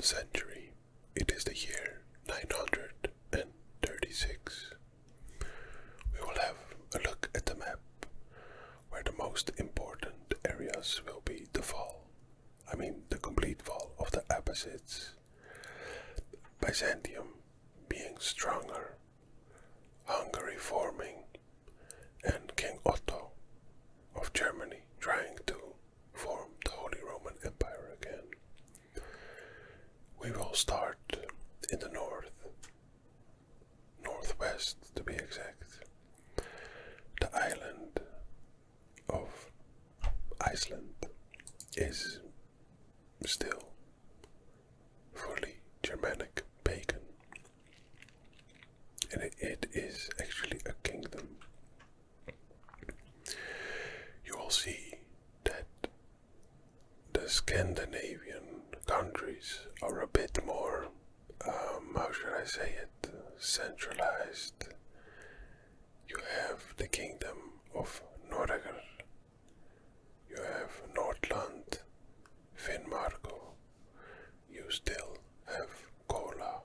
century. It is the year 936. We will have a look at the map where the most important areas will be the complete fall of the Abbasids, Byzantium being stronger, Hungary forming, and King Otto of Germany trying to form the Holy Roman Empire again. We will start in the northwest to be exact. The island of Iceland is still fully Germanic pagan, and it is actually a kingdom. You will see that the Scandinavian countries are a bit more, how should I say it, centralized. You have the kingdom of Noreger, you have Nordland, Finnmark, you still have Kola,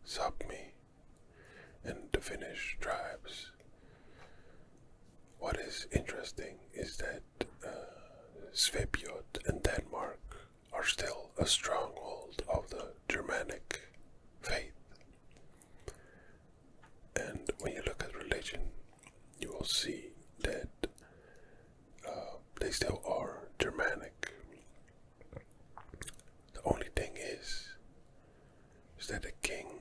Sapmi, and the Finnish tribes. What is interesting is that Svipjot and Denmark are still a stronghold of the Germanic faith. And when you look at religion, you will see that they still are Germanic. The only thing is that the king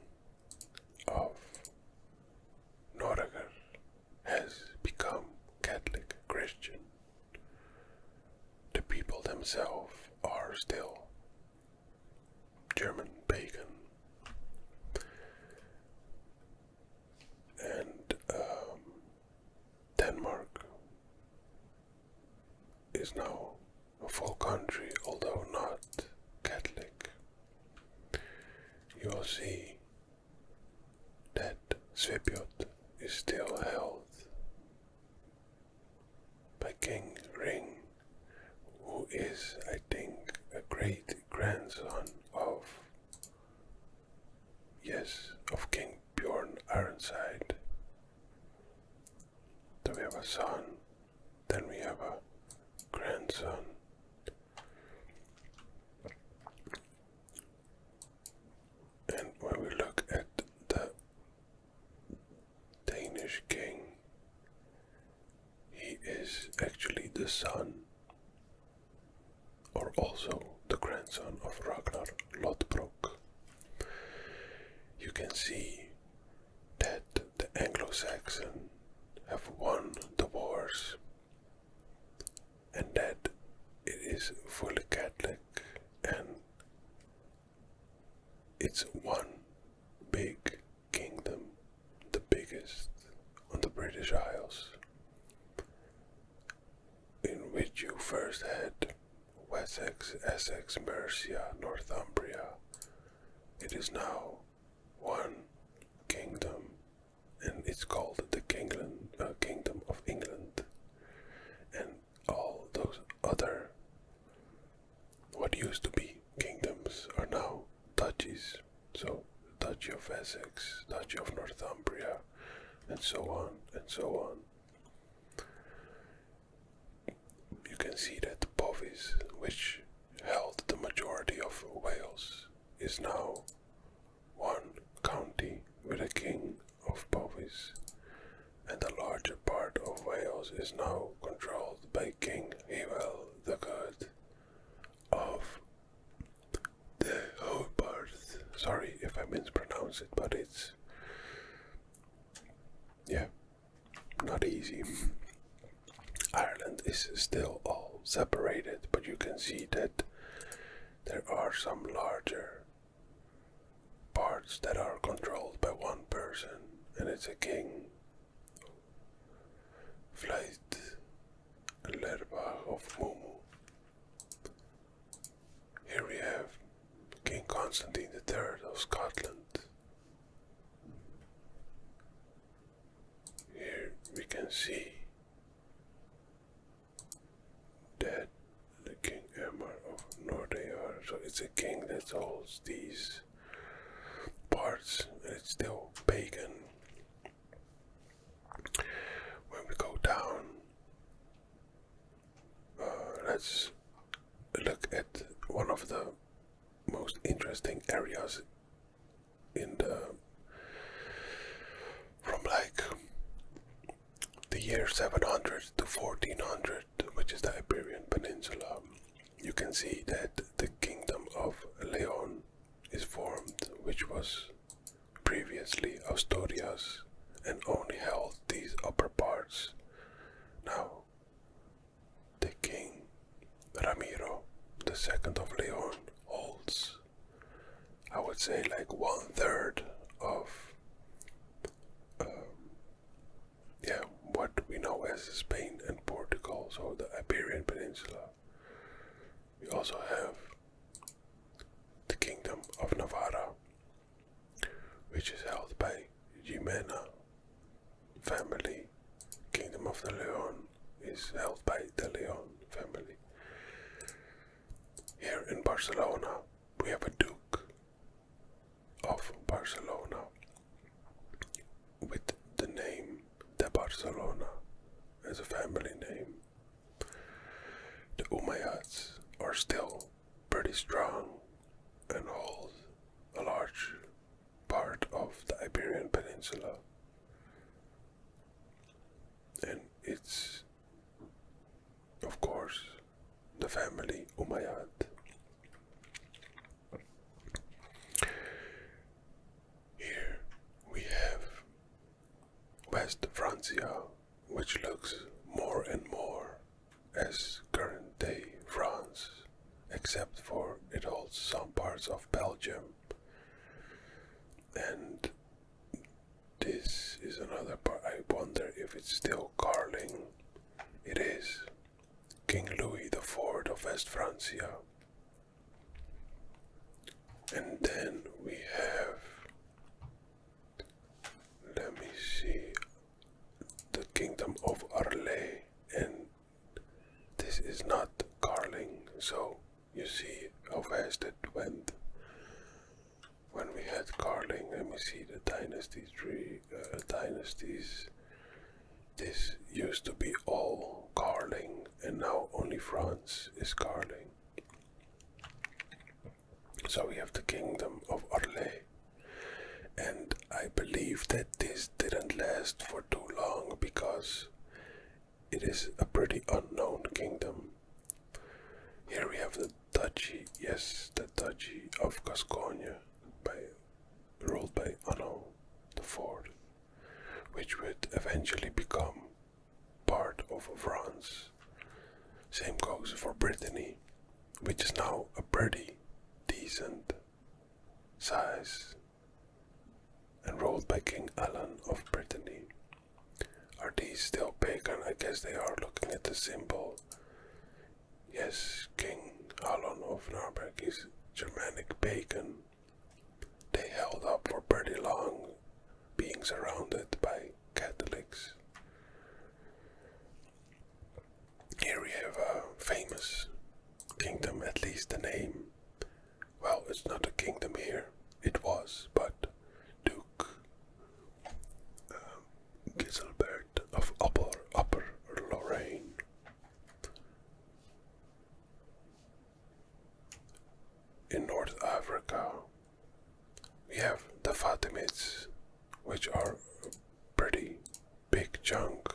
of Noreger has become Catholic Christian. The people themselves are still German pagan. And Denmark is now a full country, although not Catholic. You will see that Svipjot is still held by King Ring, who is, I think, a great grandson of King Bjorn Ironside. So we have a son, then we have a grandson. And when we look at the Danish king, he is actually the son, or also the grandson of Ragnar Lodbrok. You can see that the Anglo-Saxon have won the wars, and that it is fully Catholic, and it's one big kingdom, the biggest on the British Isles, in which you first had Wessex, Essex, Mercia, Northumbria. It is now one kingdom, and it's called the Kingdom of England. And all those other, what used to be kingdoms, are now duchies. So, Duchy of Essex, Duchy of Northumbria, and so on and so on. You can see that Powys, which held the majority of Wales, is now one county with a king of Powys, and the larger part of Wales is now controlled by King Hywel the Good of the Hobart. Sorry if I mispronounce it, but it's, not easy. Ireland is still all separated, but you can see that there are some larger parts that are controlled by one person, and it's a king, Vlad Lerbach of Mumu. Here we have King Constantine III of Scotland. Here we can see that the King Emma of Nordiar So it's a king that holds these parts, and it's still pagan. When we go down, let's look at one of the most interesting areas in from like the year 700 to 1400, which is the Iberian Peninsula. You can see that the kingdom of Leon is formed, which was previously Asturias and only held these upper parts. Now, the king Ramiro II of Leon holds, I would say, like 1/3 of what we know as Spain and Portugal, so the Iberian Peninsula. We also have the kingdom of Navarra, which is held by Jimena family. Kingdom of the Leon is held by the Leon family. Here in Barcelona, we have a Duke of Barcelona with the name de Barcelona as a family name. The Umayyads are still pretty strong and hold a large part of the Iberian Peninsula. And it's, of course, the family Umayyad. Here we have West Francia, which looks more and more as current day France, except for it holds some parts of Belgium. And this is another part. I wonder if it's still Carling. It is. King Louis IV of West Francia. And then we have, let me see, the kingdom of Arles, and this is not Carling, so you see how fast it went. When we had Carling, let me see the dynasties. This used to be all Carling, and now only France is Carling. So we have the kingdom of Arles, and I believe that this didn't last for too long because it is a pretty unknown kingdom. Here we have the duchy, yes, the duchy of Gascogne, ruled by Anno IV, which would eventually become part of France. Same goes for Brittany, which is now a pretty decent size and ruled by King Alan of Brittany. Are these still pagan? I guess they are, looking at the symbol. Yes, King Alan of Narberg is Germanic pagan. They held up for pretty long, being surrounded by Catholics. Here we have a famous kingdom, at least the name. Well, it's not a kingdom here, it was, but Duke Giselbert of Upper Lorraine. In North Africa, we have the Fatimids, which are a pretty big chunk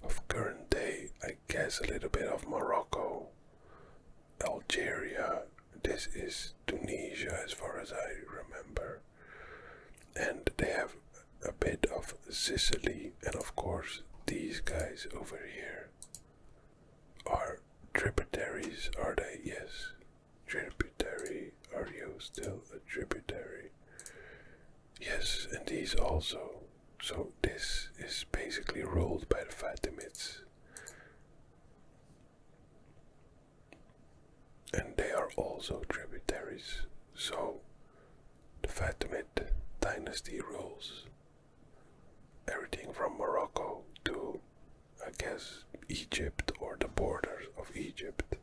of current day, I guess a little bit of Morocco, Algeria, this is Tunisia as far as I remember, and they have a bit of Sicily, and of course these guys over here are tributaries, are they? Yes, tributary. Are you still a tributary? Yes, and these also. So this is basically ruled by the Fatimids. And they are also tributaries. So the Fatimid dynasty rules everything from Morocco to, I guess, Egypt or the borders of Egypt.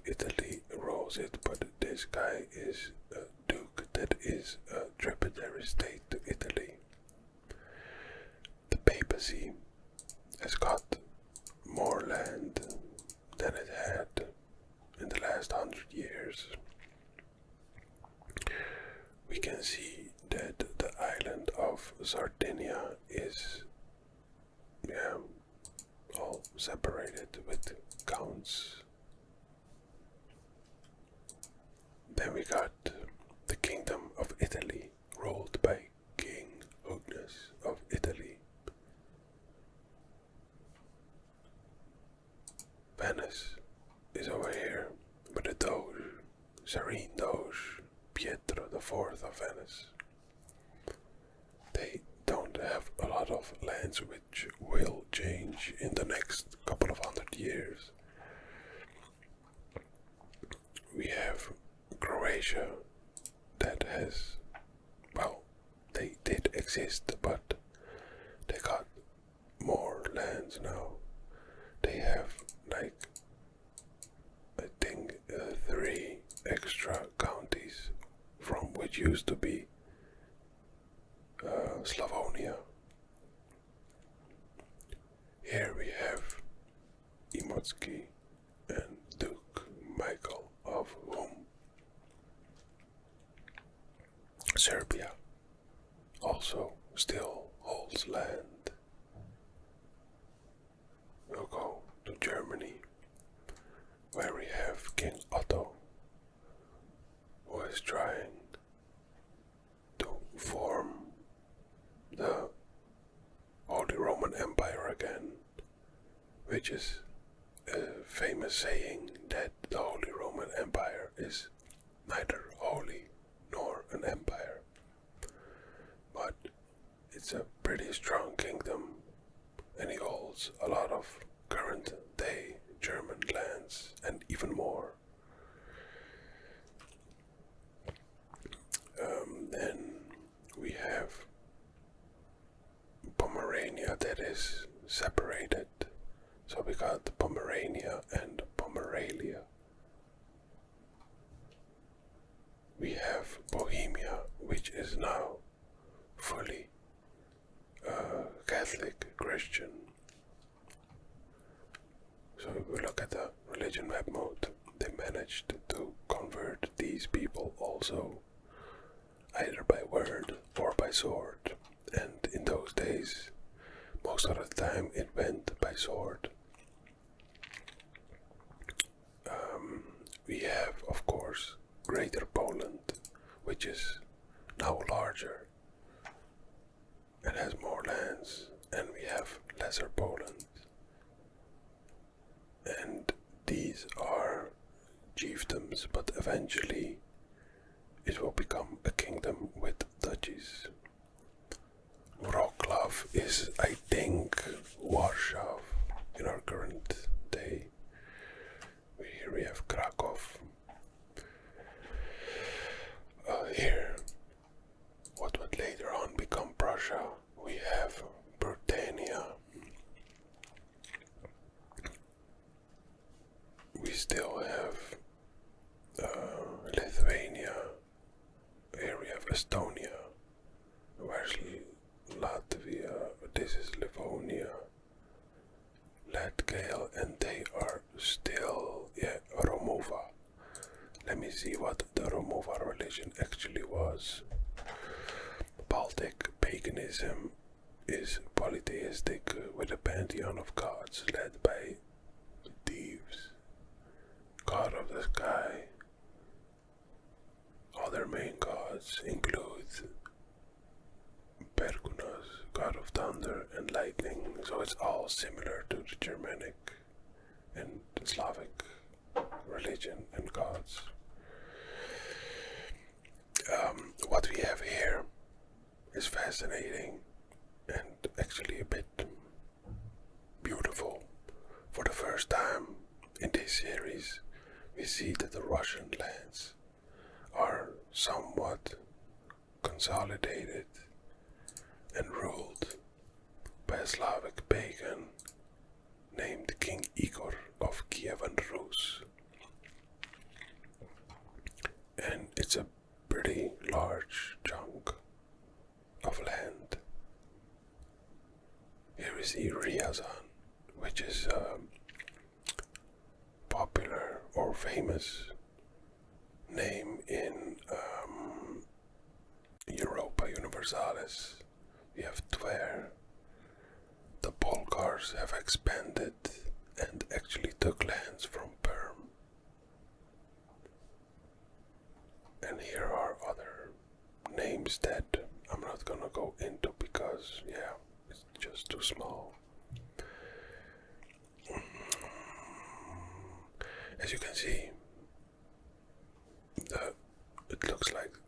Italy rules it, but this guy is a duke that is a tributary state to Italy. The papacy has got more land than it had in the last 100 years. We can see that the island of Sardinia is all separated with counts. Then we got the Kingdom of Italy, ruled by King Huguenus of Italy. Venice is over here, with the Doge, Serene Doge, Pietro IV of Venice. They don't have a lot of lands which will change in the next couple of 100 years. We have Croatia that has, well, they did exist, but they got more lands now. They have like, I think, 3 extra counties from which used to be Slavonia. Here we have Imotsky and Duke Michael of whom Serbia also still holds land. We'll go to Germany, where we have King Otto, who is trying to form the Holy Roman Empire again, which is a famous saying that the Holy Roman Empire is neither holy nor an empire, but it's a pretty strong kingdom, and he holds a lot of current day German lands and even more. Then we have Pomerania that is separated. So we got Pomerania and Pomerania. We have Bohemia, which is now fully Catholic Christian. So if we look at the religion map mode, they managed to convert these people also, either by word or by sword. And in those days, most of the time it went by sword. We have, of course, Greater Poland, which is now larger and has more lands, and we have Lesser Poland. And these are chiefdoms, but eventually it will become a kingdom with duchies. Wrocław is, I think, Warsaw in our current day. Here we have Krakow. Here, what would later on become Prussia, we have Britannia. We still have Lithuania. Here we have Estonia. Where's Latvia? This is Livonia. Latgale, and they are still, Romova. Let me see what the Romova religion actually was. Baltic paganism is polytheistic with a pantheon of gods led by Thebes, god of the sky. Other main gods include Perkunas, god of thunder and lightning, so it's all similar to the Germanic and Slavic religion and gods. What we have here is fascinating and actually a bit beautiful. For the first time in this series, we see that the Russian lands are somewhat consolidated and ruled by a Slavic pagan named King Igor of Kievan Rus. large chunk of land. Here is the Ryazan, which is a popular or famous name in Europa Universalis. We have Tver. The Bulgars have expanded and actually took lands from Perm. And here are other names that I'm not gonna go into because, yeah, it's just too small. As you can see, it looks like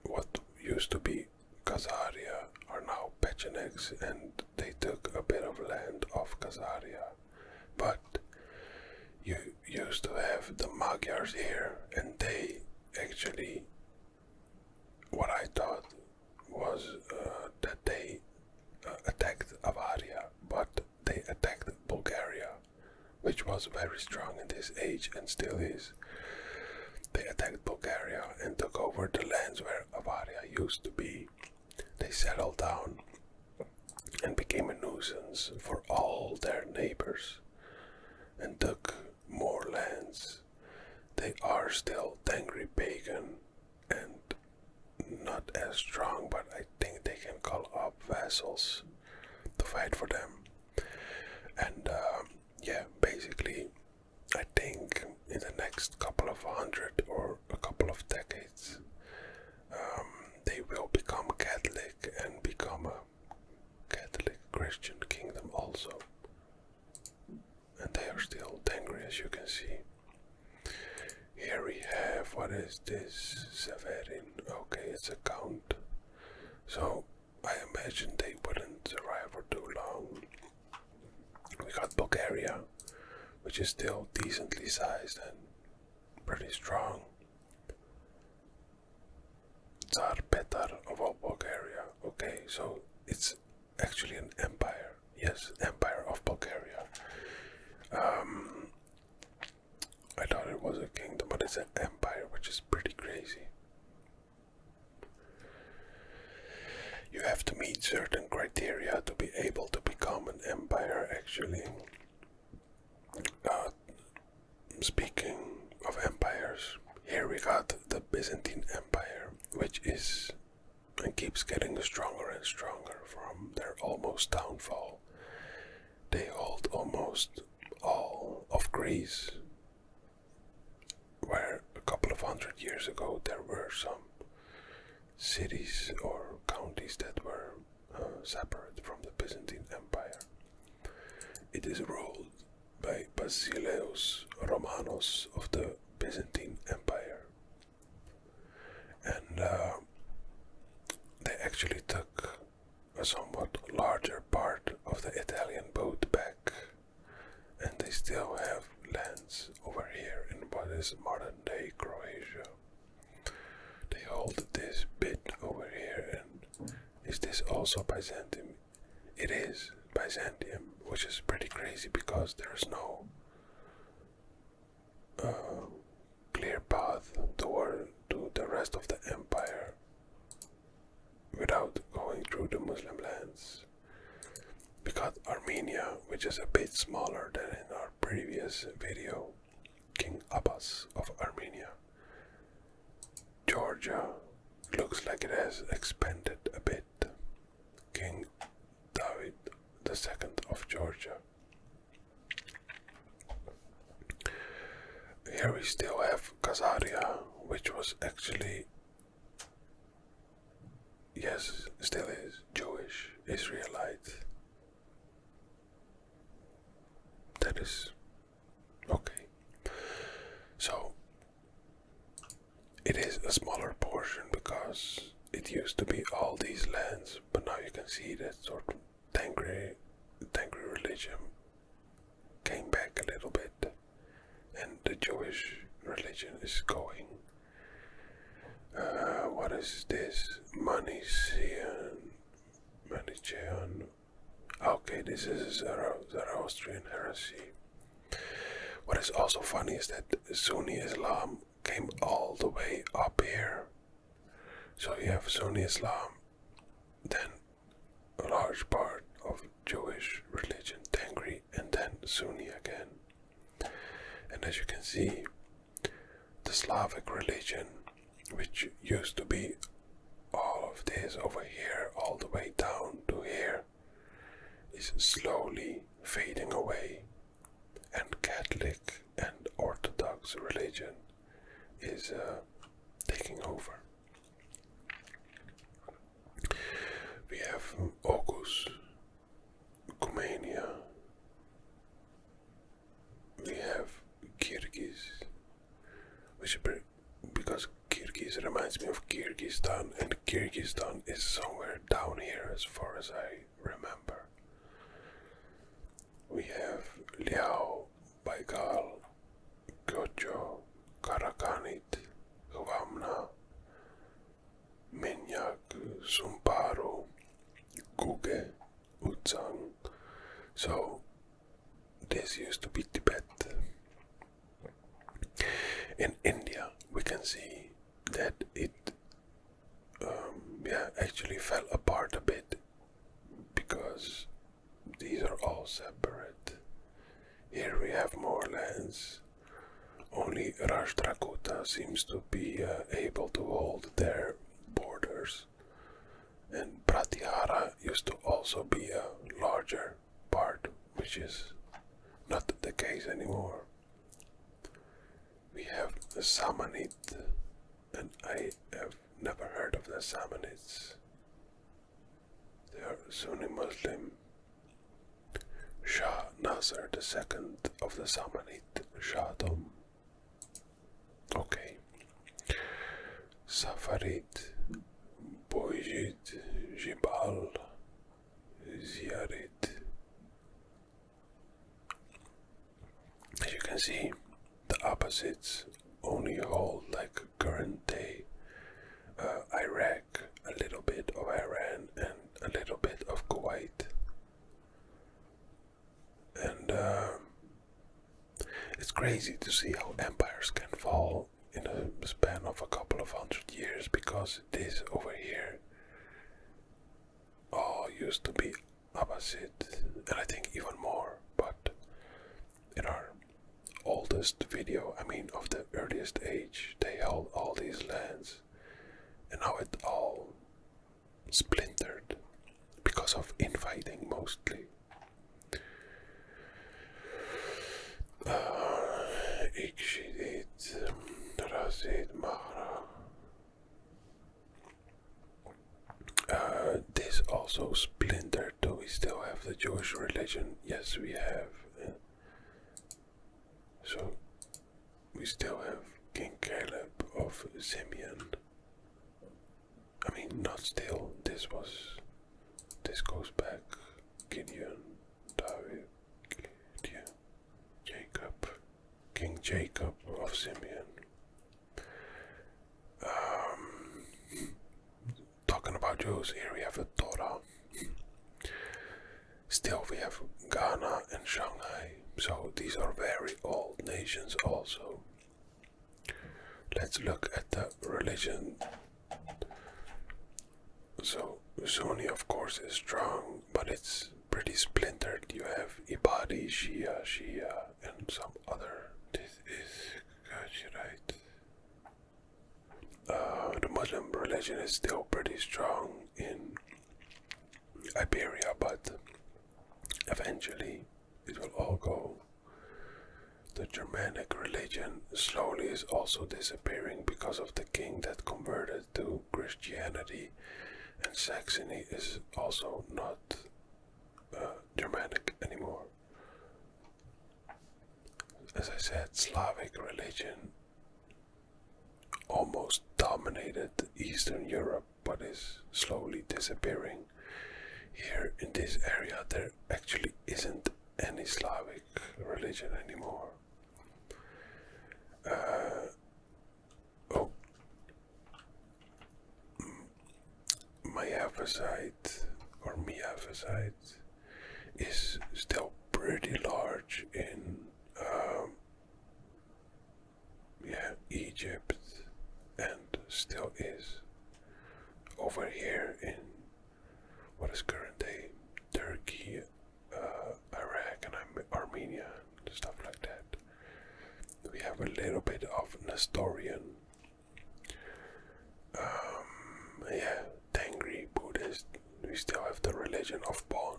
what used to be Khazaria are now Pechenegs, and they took a bit of land off Khazaria. But you used to have the Magyars here, and they actually, what I thought was that they attacked Avaria, but they attacked Bulgaria, which was very strong in this age and still is. They attacked Bulgaria and took over the lands where Avaria used to be. They settled down and became a nuisance for all their neighbors and took more lands. They are still Tengri pagan and not as strong, but I think they can call up vassals to fight for them. And yeah, basically, I think in the next couple of hundred or a couple of decades, they will become Catholic and become a Catholic Christian kingdom also. And they are still Tengri, as you can see. Here we have, what is this? Severin. Okay, it's a count. So I imagine they wouldn't survive for too long. We got Bulgaria, which is still decently sized and pretty strong. Tsar Petar of Bulgaria. Okay, so it's actually an empire. Yes, Empire of Bulgaria. I thought it was a kingdom, but it's an empire, which is pretty crazy. You have to meet certain criteria to be able to become an empire, actually. Speaking of empires, here we got the Byzantine Empire, which is and keeps getting stronger and stronger from their almost downfall. They hold almost all of Greece, where a couple of hundred years ago there were some cities or counties that were separate from the Byzantine Empire. It is ruled by Basileus Romanos of the Byzantine Empire, and they actually took a somewhat larger part of the Italian boat back, and they still have lands over here in what is modern day Croatia. They hold this bit over here, and is this also Byzantium? It is Byzantium, which is pretty crazy because there's no clear path to the rest of the empire without going through the Muslim lands. We got Armenia, which is a bit smaller than in our previous video, King Abbas of Armenia. Georgia looks like it has expanded a bit. King David II of Georgia. Here we still have Khazaria, which was actually, yes, still is Jewish, Israelite. That is okay. So it is a smaller portion because it used to be all these lands, but now you can see that sort of Tengri religion came back a little bit, and the Jewish religion is going. What is this? Manichaean. Okay, this is Zoroastrian heresy. What is also funny is that Sunni Islam came all the way up here So you have Sunni Islam, then a large part of Jewish religion, Tengri, and then Sunni again. And as you can see, the Slavic religion, which used to be all of this over here, all the way down to here, is slowly fading away, and Catholic and Orthodox religion is taking over. We have Oghuz, Romania. We have Kyrgyz, which because Kyrgyz reminds me of Kyrgyzstan, and Kyrgyzstan is somewhere down here as far as I remember. We have Liao, Baikal, Gojo, Karakanit, Hwamna, Minyak, Sumparu, Guge, Utsang. So this used to be Tibet. In India, we can see that it actually fell apart a bit because these are all separate. Here we have more lands. Only Rashtrakuta seems to be able to hold their borders. And Pratyahara used to also be a larger part, which is not the case anymore. We have the Samanid, and I have never heard of the Samanids. They are Sunni Muslim. Shah Nasser II of the Samanid Shahdom. Okay. Safarid, Boyid, Jibal, Ziarid. As you can see, the opposites only hold like current day Iraq, a little bit of Iran, and a little bit of Kuwait. And it's crazy to see how empires can fall in a span of a couple of 100 years, because this over here all used to be Abbasid, and I think even more, but in our oldest video, of the earliest age, they held all these lands, and now it all splintered because of infighting mostly. Ikshidit, Razid, Mahra. This also splintered. Do we still have the Jewish religion? Yes, we have. So we still have King Caleb of Simeon. Not still. This goes back. Gideon, David, Gideon, Jacob, King Jacob of Simeon. Talking about Jews, here we have the Torah. Still we have Ghana and Shanghai, so these are very old nations also. Let's look at the religion. So Sunni of course is strong, but it's pretty splintered. You have Ibadi, Shia, and some other. This is right. The Muslim religion is still pretty strong in Iberia, but eventually it will all go. The Germanic religion slowly is also disappearing because of the king that converted to Christianity, and Saxony is also not Germanic anymore. As I said, Slavic religion almost dominated Eastern Europe, but is slowly disappearing. Here in this area there actually isn't any Slavic religion anymore. Miaphysite or Miaphysite is still pretty large in Egypt, and still is. over here in what is current day Turkey, Iraq, and Armenia, stuff like that. We have a little bit of Nestorian, Tengri Buddhist. We still have the religion of Bon,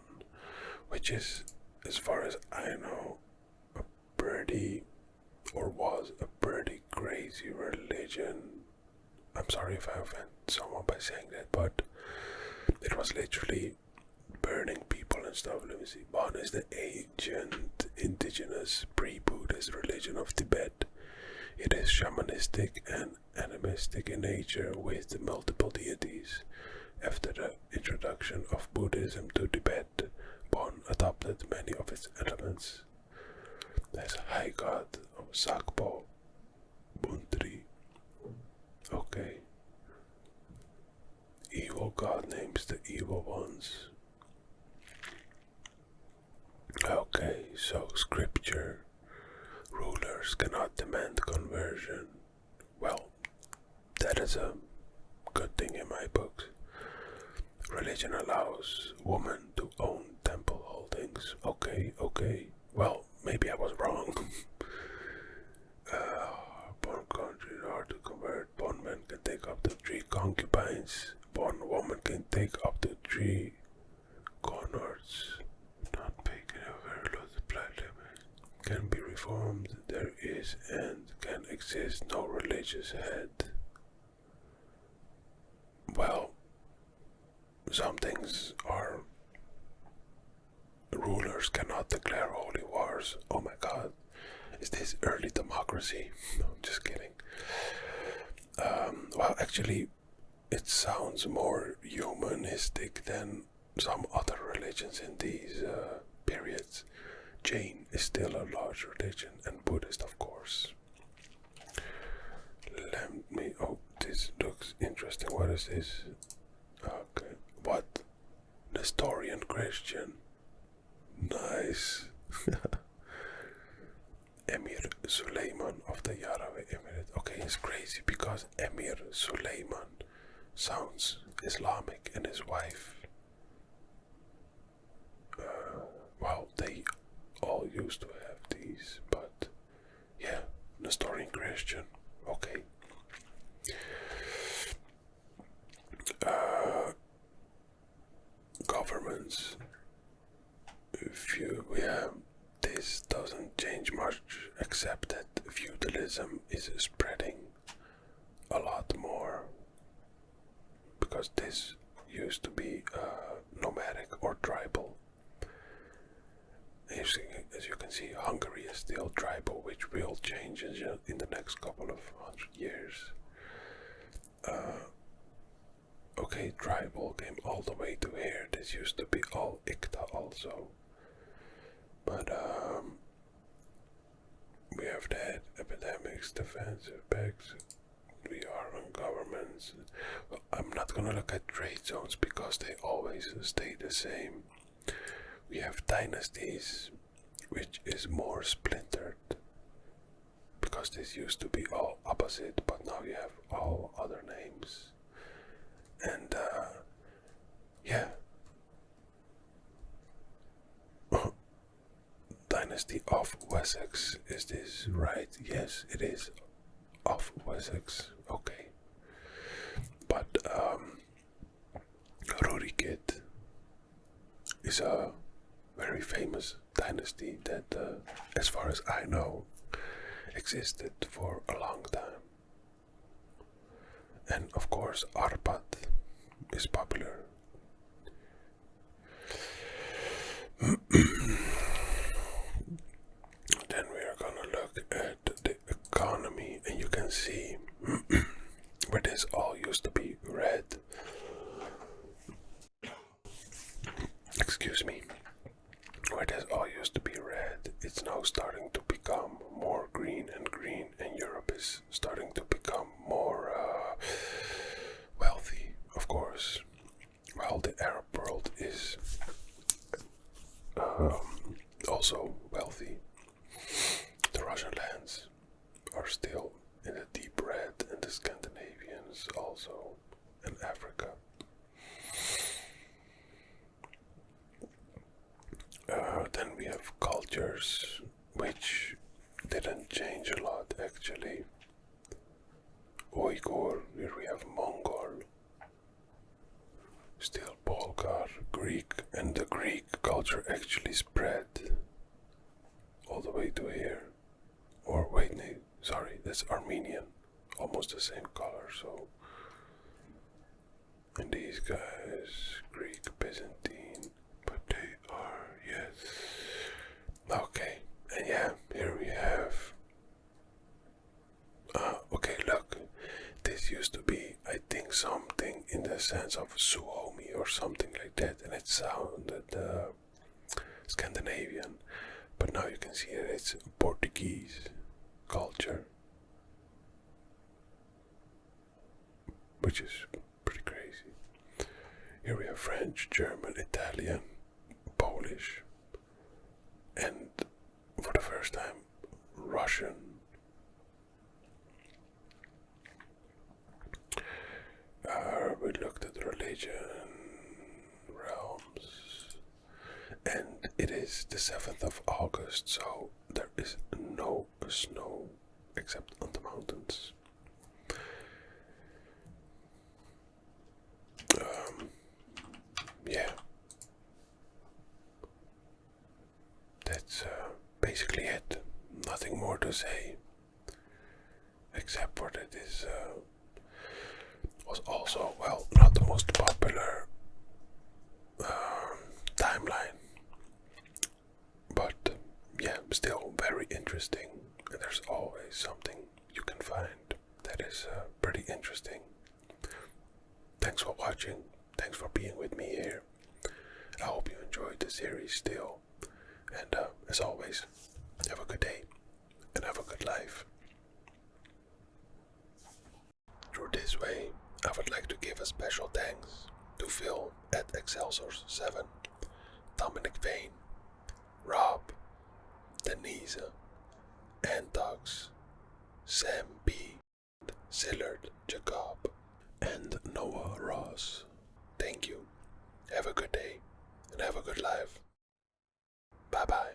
which is, as far as I know, a pretty, or was a pretty crazy religion. I'm sorry if I offend someone by saying that, but it was literally burning people and stuff. Let me see. Bon is the ancient, indigenous, pre-Buddhist religion of Tibet. It is shamanistic and animistic in nature with multiple deities. After the introduction of Buddhism to Tibet, Bon adopted many of its elements. There's a high god of Sakpo, Buntri. Okay. Evil god names the evil ones. Okay, so scripture. Rulers cannot demand conversion. Well, that is a good thing in my books. Religion allows women to own temple holdings. Okay. Well, maybe I was wrong. Born countries are to convert. Born men can take up to 3 concubines. Born woman can take up to 3 consorts. Not paying a very low supply limit. Can be reformed. There is and can exist no religious head. Well, some things are. Rulers cannot declare holy wars. Oh my god. Is this early democracy? No, just kidding. Well, actually, it sounds more humanistic than some other religions in these periods. Jain is still a large religion, and Buddhist, of course. Oh, this looks interesting. What is this? Okay. What? Nestorian Christian. Nice. Emir Suleiman of the Yarawi Emirate. Okay, it's crazy because Emir Suleiman sounds Islamic, and his wife, well, they all used to have these, but yeah, Nestorian Christian. Okay. Governments. This doesn't change much, except that feudalism is spreading a lot more, because this used to be nomadic or tribal. As you can see, Hungary is still tribal, which will change in the next couple of 100 years. Okay, tribal came all the way to here. This used to be all Ikta also. But we have that, epidemics, defensive pacts. We are on governments. Well, I'm not gonna look at trade zones because they always stay the same. We have dynasties, which is more splintered, because this used to be all opposite, but now you have all other names. And yeah. Dynasty of Wessex, is this right? Yes, it is of Wessex. Okay. But Rurikid is a very famous dynasty that, as far as I know, existed for a long time. And of course, Arpad is popular. Then we are gonna look at the economy, and you can see where this all used to be red. Excuse me. Where this all used to be red, it's now starting to become more green, and Europe is starting to become more wealthy, of course. While the Arab world is also wealthy. The Russian lands are still in the deep red, and the Scandinavians also, and Africa. cultures which didn't change a lot actually. Uyghur, here we have Mongol, still Bulgar, Greek, and the Greek culture actually spread all the way to here. Or wait, no, sorry, that's Armenian, almost the same color, so. And these guys, Greek, Byzantine, but they are, yes. Okay, and yeah, here we have. Okay, look, this used to be, I think, something in the sense of Suomi or something like that, and it sounded Scandinavian, but now you can see that it's Portuguese culture, which is pretty crazy. Here we have French, German, Italian, Polish, and for the first time, Russian. We looked at religion, realms, and it is the 7th of August, so there is no snow except on the mountains. Yeah, that's basically it. Nothing more to say, except for that this was also, well, not the most popular timeline, but yeah, still very interesting, and there's always something you can find that is pretty interesting. Thanks for watching, thanks for being with me here. I hope you enjoyed the series still, and as always, have a good day and have a good life. Through this way, I would like to give a special thanks to Phil at Excelsior7, Dominic Vane, Rob, Denise, Antox, Sam B, Sillard Jacob, and Noah Ross. Thank you. Have a good day and have a good life. Bye bye.